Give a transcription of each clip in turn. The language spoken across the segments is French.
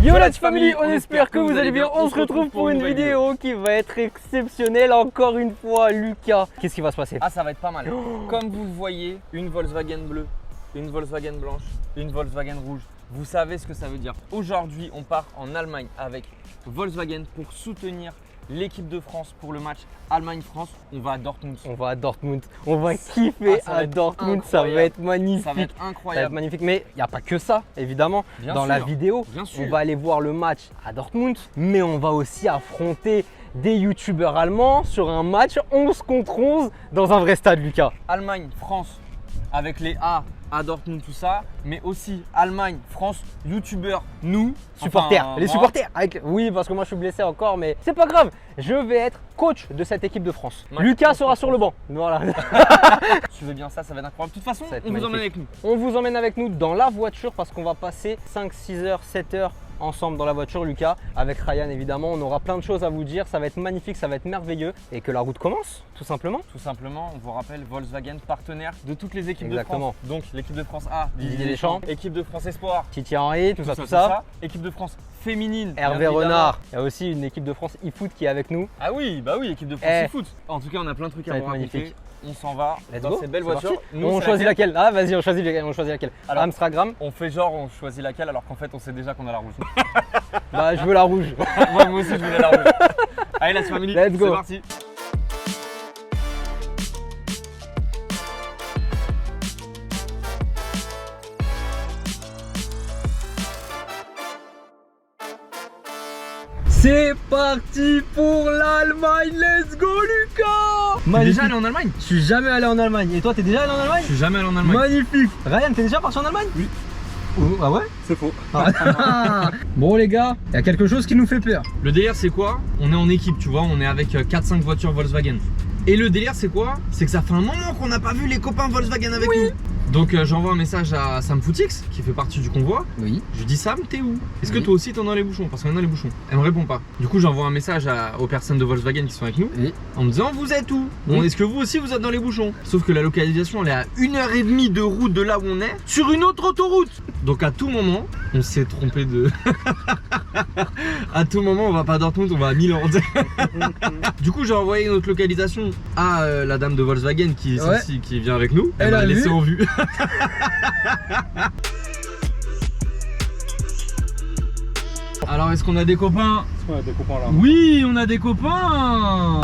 Yo la famille, on espère que vous allez bien. On se retrouve pour une vidéo qui va être exceptionnelle encore une fois. Lucas, qu'est-ce qui va se passer? Ah, ça va être pas mal. Comme vous le voyez, une Volkswagen bleue, une Volkswagen blanche, une Volkswagen rouge. Vous savez ce que ça veut dire. Aujourd'hui, on part en Allemagne avec Volkswagen pour soutenir l'équipe de France pour le match Allemagne-France. On va à Dortmund. On va à Dortmund. On va kiffer à Dortmund. Ça va être magnifique. Ça va être incroyable. Ça va être magnifique. Mais il n'y a pas que ça, évidemment. Dans la vidéo, on va aller voir le match à Dortmund. Mais on va aussi affronter des youtubeurs allemands sur un match 11 contre 11 dans un vrai stade, Lucas. Allemagne-France avec les A à Dortmund, tout ça, mais aussi Allemagne, France, youtubeurs, nous, supporters, les supporters. Oui, parce que moi je suis blessé encore, mais c'est pas grave. Je vais être coach de cette équipe de France. Lucas sera sur le banc. Voilà. Tu veux bien ça, ça va être incroyable. De toute façon, on vous emmène avec nous. On vous emmène avec nous dans la voiture parce qu'on va passer 5, 6 heures, 7 heures ensemble dans la voiture, Lucas, avec Ryan évidemment. On aura plein de choses à vous dire, ça va être magnifique, ça va être merveilleux et que la route commence, tout simplement. Tout simplement, on vous rappelle, Volkswagen partenaire de toutes les équipes Exactement. de France. Donc l'équipe de France A, Didier Deschamps, équipe de France Espoir, Titi Henry, tout ça. Équipe de France féminine, Hervé Renard. Il y a aussi une équipe de France e-foot qui est avec nous. Ah oui, bah oui, équipe de France e-foot. En tout cas, on a plein de trucs à vous raconter. On s'en va dans cette belle voiture. Nous, on choisit laquelle? Ah vas-y, on choisit laquelle? Alors, Amsterdam. On fait genre on choisit laquelle alors qu'en fait on sait déjà qu'on a la rouge. Bah je veux la rouge. Moi aussi je voulais la rouge. Allez la famille, c'est parti. C'est parti pour l'Allemagne, let's go Lucas! T'es déjà allé en Allemagne? Je suis jamais allé en Allemagne. Et toi, t'es déjà allé en Allemagne? Je suis jamais allé en Allemagne. Magnifique! Ryan, t'es déjà parti en Allemagne? Oui. Ah ouais? C'est faux. Bon les gars, il y a quelque chose qui nous fait peur. Le délire c'est quoi? On est en équipe, tu vois, on est avec 4-5 voitures Volkswagen. Et le délire c'est quoi? C'est que ça fait un moment qu'on n'a pas vu les copains Volkswagen avec nous. Donc j'envoie un message à Sam Footix qui fait partie du convoi. Oui. Je lui dis Sam, t'es où? Est-ce que toi aussi t'es dans les bouchons? Parce qu'on est dans les bouchons. Elle me répond pas. Du coup j'envoie un message aux personnes de Volkswagen qui sont avec nous en me disant vous êtes où? Bon, est-ce que vous aussi vous êtes dans les bouchons? Sauf que la localisation elle est à 1h30 de route de là où on est sur une autre autoroute. Donc à tout moment on s'est trompé de... à tout moment on va pas à Dortmund, on va à Milan. Du coup j'ai envoyé notre localisation à la dame de Volkswagen qui est celle-ci qui vient avec nous. Elle m'a laissé en vue. Alors est-ce qu'on a des copains? Est-ce qu'on a des copains là? Oui, on a des copains.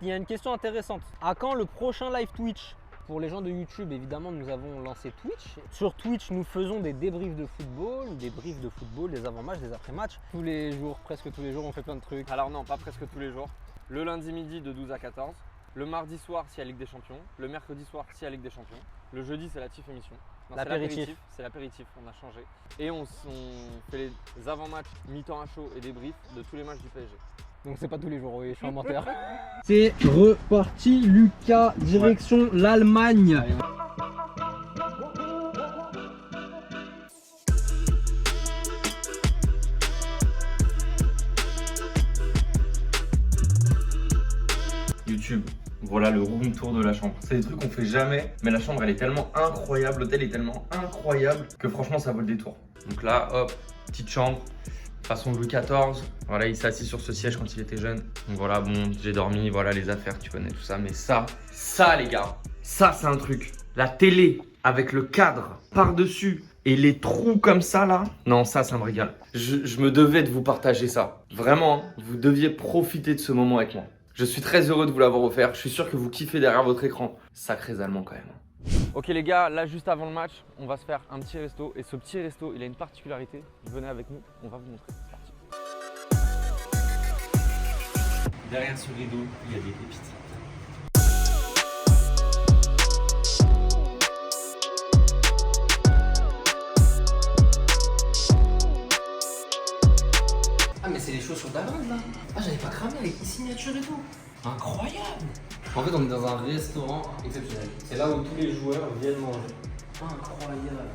Il y a une question intéressante. À quand le prochain live Twitch? Pour les gens de YouTube, évidemment, nous avons lancé Twitch. Sur Twitch, nous faisons des débriefs de football, des avant-matchs, des après-matchs. Tous les jours, presque tous les jours, on fait plein de trucs. Alors non, pas presque tous les jours. Le lundi midi de 12 à 14. Le mardi soir, s'il y a Ligue des Champions. Le mercredi soir, s'il y a Ligue des Champions. Le jeudi, c'est la TIF émission. L'apéritif. C'est l'apéritif, on a changé. Et on fait les avant-matchs, mi-temps à chaud et débriefs de tous les matchs du PSG. Donc c'est pas tous les jours, oui, je suis un menteur. C'est reparti, Lucas, direction l'Allemagne. YouTube, voilà le room tour de la chambre. C'est des trucs qu'on fait jamais, mais la chambre elle est tellement incroyable, l'hôtel est tellement incroyable que franchement ça vaut le détour. Donc là, hop, petite chambre. Façon Louis XIV, voilà, il s'est assis sur ce siège quand il était jeune. Donc voilà, bon, j'ai dormi, voilà les affaires, tu connais tout ça. Mais ça les gars, ça c'est un truc. La télé avec le cadre par-dessus et les trous comme ça là. Non, ça me régale. Je me devais de vous partager ça. Vraiment, vous deviez profiter de ce moment avec moi. Je suis très heureux de vous l'avoir offert. Je suis sûr que vous kiffez derrière votre écran. Sacrés Allemands quand même. Ok les gars, là juste avant le match, on va se faire un petit resto. Et ce petit resto, il a une particularité. Venez avec nous, on va vous montrer. C'est parti. Derrière ce rideau, il y a des pépites. Ah mais c'est les chaussures d'Avance là. Ah j'avais pas cramé avec les signatures et tout. Incroyable. En fait on est dans un restaurant exceptionnel. C'est là où tous les joueurs viennent manger. Incroyable.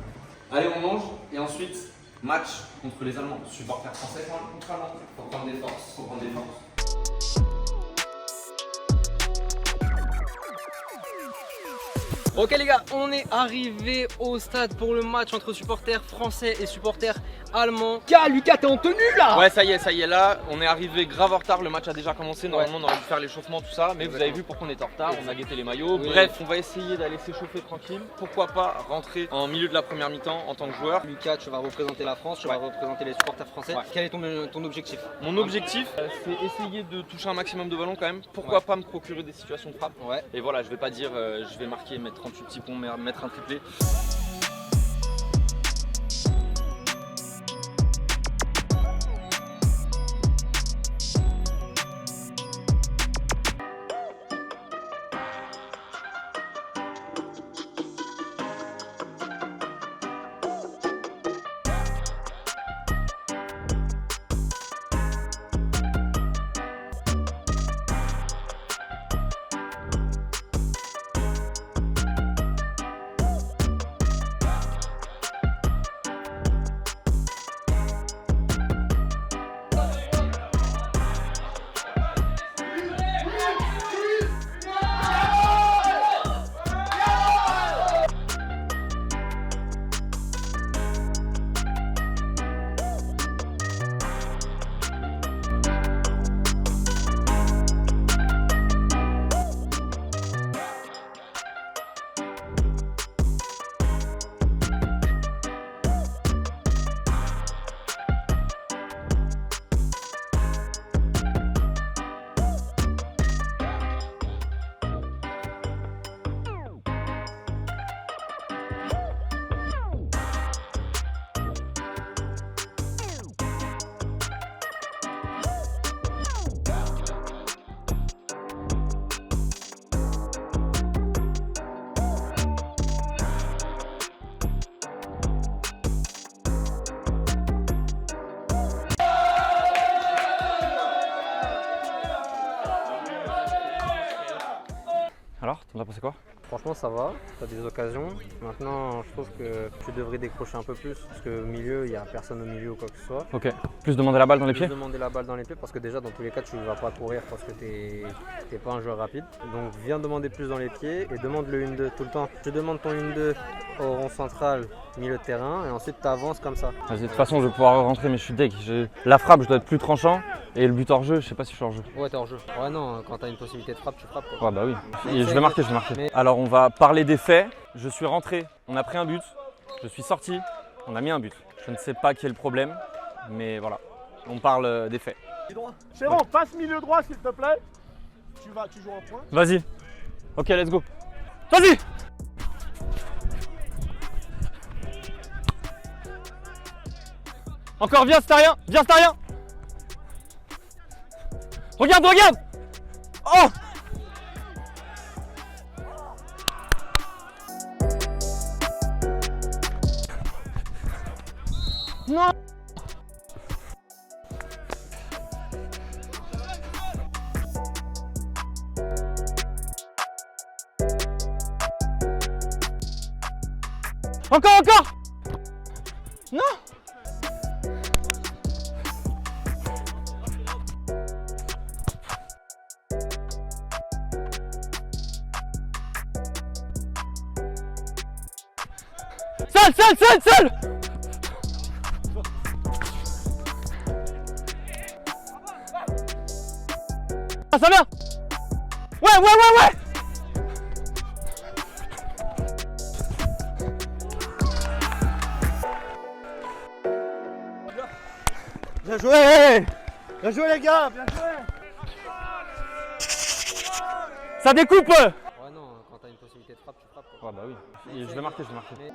Allez on mange et ensuite match contre les Allemands. Supporters français contre Allemands. Faut prendre des forces, faut prendre des forces. Ok les gars, on est arrivé au stade pour le match entre supporters français et supporters allemands. Lucas, t'es en tenue là? Ouais, ça y est, là, on est arrivé grave en retard, le match a déjà commencé, normalement on aurait dû faire l'échauffement, tout ça, mais vous avez vu pourquoi on est en retard, on a guetté les maillots. Oui. Bref, on va essayer d'aller s'échauffer tranquille, pourquoi pas rentrer en milieu de la première mi-temps en tant que joueur. Lucas, tu vas représenter la France, tu vas représenter les supporters français. Ouais. Quel est ton objectif? Mon objectif, c'est essayer de toucher un maximum de ballons quand même, pourquoi pas me procurer des situations de frappe. Ouais. Et voilà, je vais pas dire je vais marquer, mettre 38 petits points, mettre un triplé. Alors, t'en as pensé quoi? Franchement ça va, tu as des occasions. Maintenant je trouve que tu devrais décrocher un peu plus parce qu'au milieu il n'y a personne au milieu ou quoi que ce soit. Ok, plus demander la balle dans les pieds? Plus demander la balle dans les pieds parce que déjà dans tous les cas tu ne vas pas courir parce que t'es pas un joueur rapide. Donc viens demander plus dans les pieds et demande le 1-2 tout le temps. Tu demandes ton 1-2 au rond central, milieu de terrain et ensuite tu avances comme ça. Vas-y, de toute façon je vais pouvoir rentrer mais je suis deg. La frappe je dois être plus tranchant et le but hors jeu, je sais pas si je suis hors jeu. Ouais t'es hors jeu. Ouais non, quand t'as une possibilité de frappe, tu frappes quoi. Ouais bah oui. Mais Et je vais marquer, Mais- Alors on va parler des faits. Je suis rentré, on a pris un but, je suis sorti, on a mis un but. Je ne sais pas qui est le problème, mais voilà, on parle des faits. C'est bon, passe milieu droit s'il te plaît. Tu joues en point. Vas-y. Ok, let's go. Vas-y. Encore, viens Starien, viens Starien. Regarde, regarde. Oh. Non. Encore, encore. Non. Seul. Ah, ça vient. Ouais. Bien joué. Bien joué les gars, bien joué. Ça découpe. Ouais non, quand t'as une possibilité de frappe, tu frappes quoi. Ouais bah oui. Je vais marquer. Mais-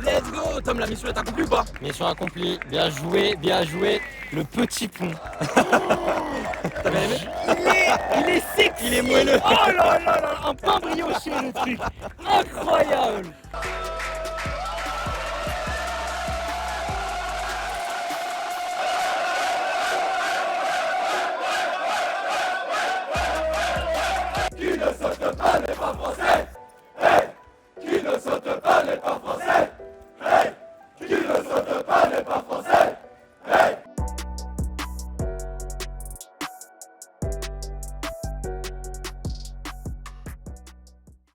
Let's go, Tom, la mission est accomplie ou pas? Mission accomplie, bien joué, le petit pont. T'as bien aimé? Il est sec, il est moelleux. Oh là là là, un pain brioché le truc. Incroyable.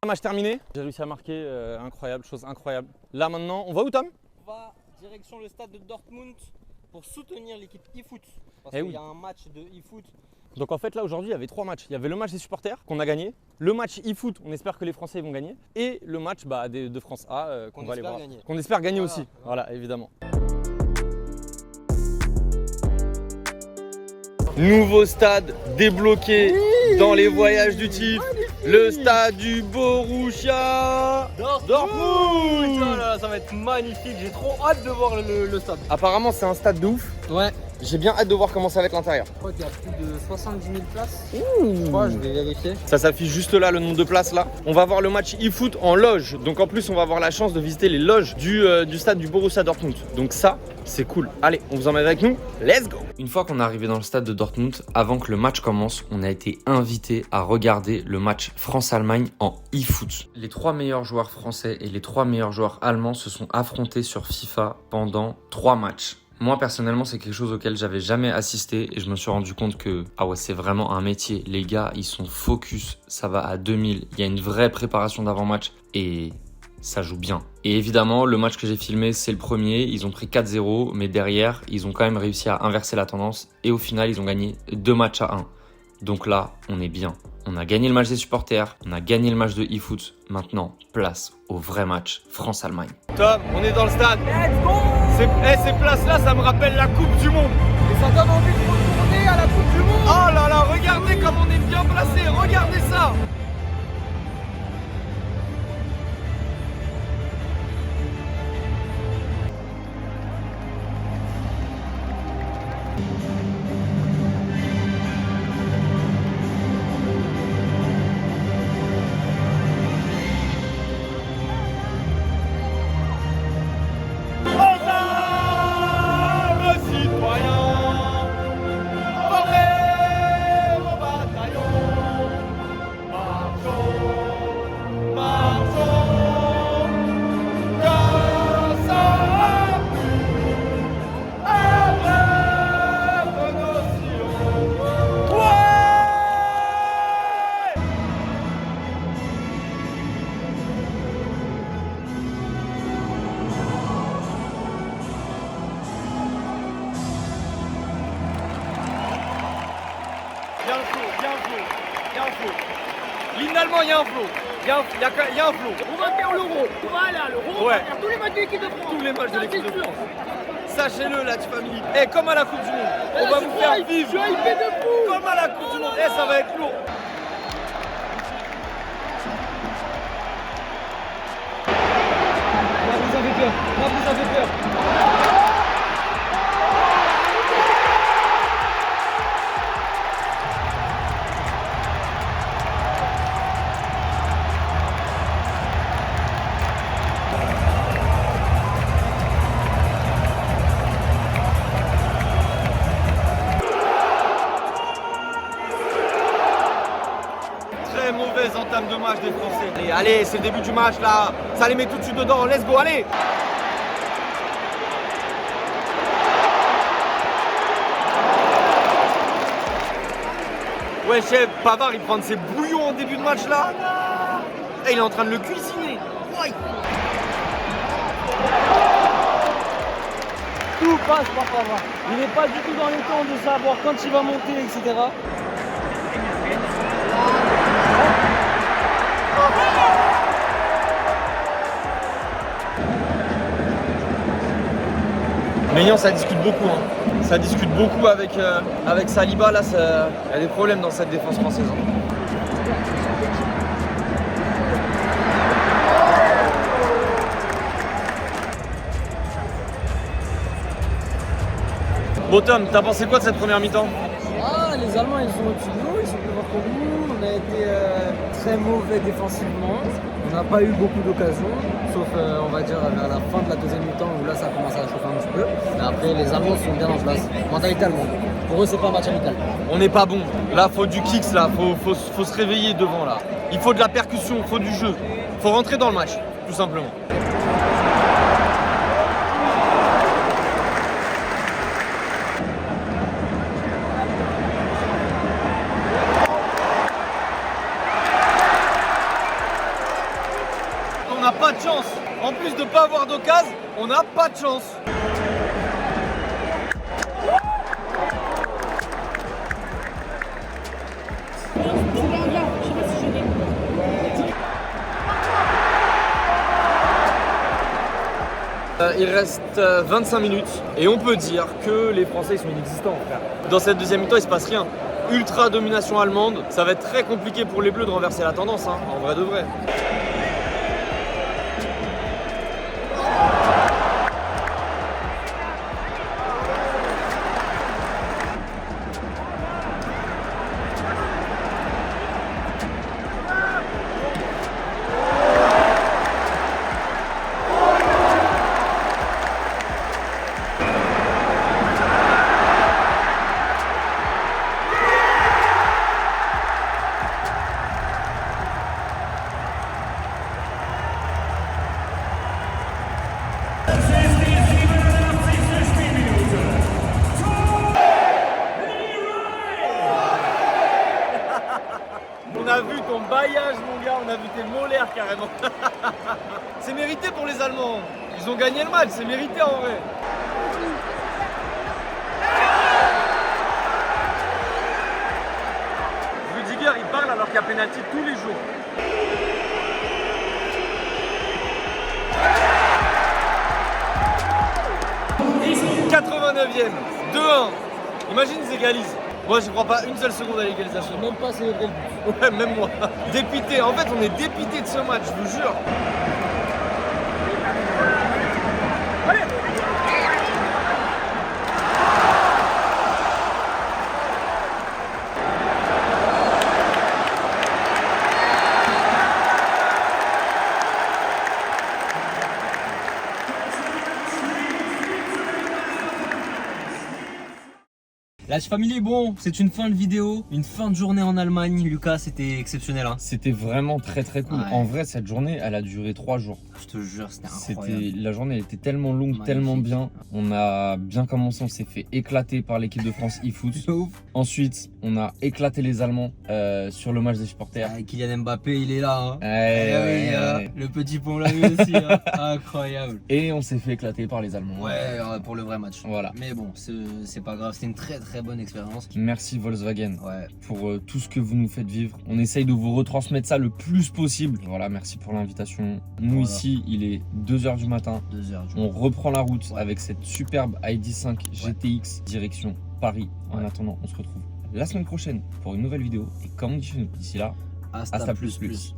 Match terminé, j'ai réussi à marquer, incroyable, chose incroyable. Là maintenant, on va où Tom? On va direction le stade de Dortmund pour soutenir l'équipe eFoot. Parce Eh qu'il oui. y a un match de eFoot. Donc en fait là aujourd'hui il y avait 3 matchs. Il y avait le match des supporters qu'on a gagné, le match eFoot, on espère que les Français vont gagner, et le match de France A qu'on va aller espère voir. gagner. Qu'on espère gagner Voilà. aussi, voilà évidemment. Nouveau stade débloqué dans les voyages du TIF, le stade du Borussia Dortmund. Oh là là, ça va être magnifique, j'ai trop hâte de voir le stade. Apparemment c'est un stade de ouf, Ouais, j'ai bien hâte de voir comment ça va être l'intérieur. je crois qu'il y a plus de 70 000 places. Je crois, je vais vérifier. Ça s'affiche juste là, le nombre de places là. On va voir le match eFoot en loge. Donc en plus, on va avoir la chance de visiter les loges du stade du Borussia Dortmund. Donc ça, c'est cool. Allez, on vous emmène avec nous. Let's go! Une fois qu'on est arrivé dans le stade de Dortmund, avant que le match commence, on a été invité à regarder le match France-Allemagne en eFoot. Les 3 meilleurs joueurs français et les 3 meilleurs joueurs allemands se sont affrontés sur FIFA pendant 3 matchs. Moi personnellement c'est quelque chose auquel j'avais jamais assisté et je me suis rendu compte que ah ouais c'est vraiment un métier. Les gars ils sont focus, ça va à 2000, il y a une vraie préparation d'avant-match et ça joue bien. Et évidemment le match que j'ai filmé c'est le premier, ils ont pris 4-0 mais derrière ils ont quand même réussi à inverser la tendance et au final ils ont gagné 2 matchs à 1. Donc là on est bien. On a gagné le match des supporters, on a gagné le match de eFoot. Maintenant, place au vrai match France-Allemagne. Tom, on est dans le stade. Let's go! Ces places-là, ça me rappelle la Coupe du Monde. Et ça donne envie de retourner à la Coupe du Monde! Oh là là, regardez comme on est bien placé. Regardez ça. L'hymne allemand, il y a un flow. Il y a un flow. On va faire l'euro. On va aller à l'euro. On Ouais. va faire tous les matchs de l'équipe de France. Tous les matchs de Ça, l'équipe c'est de sûr. France. Sachez-le, la famille. Et comme à la Coupe du Monde, Et on là, va je vous suis faire hype. vivre. Je suis hypé de fou. Comme à la Coupe du Monde. Et ça va être lourd. Là, vous avez peur. Là, vous avez peur. Très mauvaise entame de match des Français. Et allez, c'est le début du match là. Ça les met tout de suite dedans. Let's go, allez. Ouais, chef, Pavard, il prend de ses bouillons en début de match là. Et il est en train de le cuisiner. Ouais. Tout passe par Pavard. Il n'est pas du tout dans les temps de savoir quand il va monter, etc. Maignan, ça discute beaucoup. Hein. Ça discute beaucoup avec Saliba. Là, il y a des problèmes dans cette défense française. Hein. Bon Tom, t'as pensé quoi de cette première mi-temps? Ah, les Allemands, ils sont au-dessus de nous, ils sont plus forts que nous. On a été très mauvais défensivement. On n'a pas eu beaucoup d'occasions, sauf on va dire vers la fin de la deuxième mi-temps où là ça a commencé à chauffer un petit peu. Mais après, les Allemands sont bien en place. Mentalité allemande. Pour eux, c'est pas un match amical. On n'est pas bon. Là, faut du kicks, là. Faut se réveiller devant, là. Il faut de la percussion, il faut du jeu. Faut rentrer dans le match, tout simplement. avoir d'occasion, on n'a pas de chance. Il reste 25 minutes et on peut dire que les Français ils sont inexistants, frère. Dans cette deuxième mi-temps, il se passe rien. Ultra domination allemande, ça va être très compliqué pour les Bleus de renverser la tendance, hein, en vrai de vrai. On a vu ton bailliage, mon gars, on a vu tes molaires carrément. C'est mérité pour les Allemands. Ils ont gagné le match, c'est mérité en vrai. Rudiger, il parle alors qu'il y a pénalty tous les jours. « 89e, 2-1. Imagine, ils égalisent. Moi, je crois pas une seule seconde à l'égalisation. Même pas célébrer le but. Ouais, même moi. Dépité. En fait, on est dépité de ce match, je vous jure. La famille, bon, c'est une fin de vidéo, une fin de journée en Allemagne. Lucas, c'était exceptionnel. Hein. C'était vraiment très très cool. Ouais. En vrai, cette journée, elle a duré 3 jours. Je te jure, c'était incroyable. La journée elle était tellement longue, Magnifique. tellement bien. On a bien commencé, on s'est fait éclater par l'équipe de France eFoot. Ensuite, on a éclaté les Allemands sur le match des supporters. Ah, Kylian Mbappé, il est là. Hein. Ouais. Le petit pont l'a vu aussi. Hein. Incroyable. Et on s'est fait éclater par les Allemands. Ouais, pour le vrai match. Voilà. Mais bon, c'est pas grave. C'était une très très bonne expérience. Merci Volkswagen Ouais. pour tout ce que vous nous faites vivre. On essaye de vous retransmettre ça le plus possible. Voilà, merci pour l'invitation. Nous Voilà. ici, il est 2h du matin. 2 heures. On reprend la route Ouais. avec cette superbe ID5 GTX direction Paris. En Ouais. attendant, on se retrouve la semaine prochaine pour une nouvelle vidéo. Et comme on dit chez nous, d'ici là, Hasta hasta plus plus.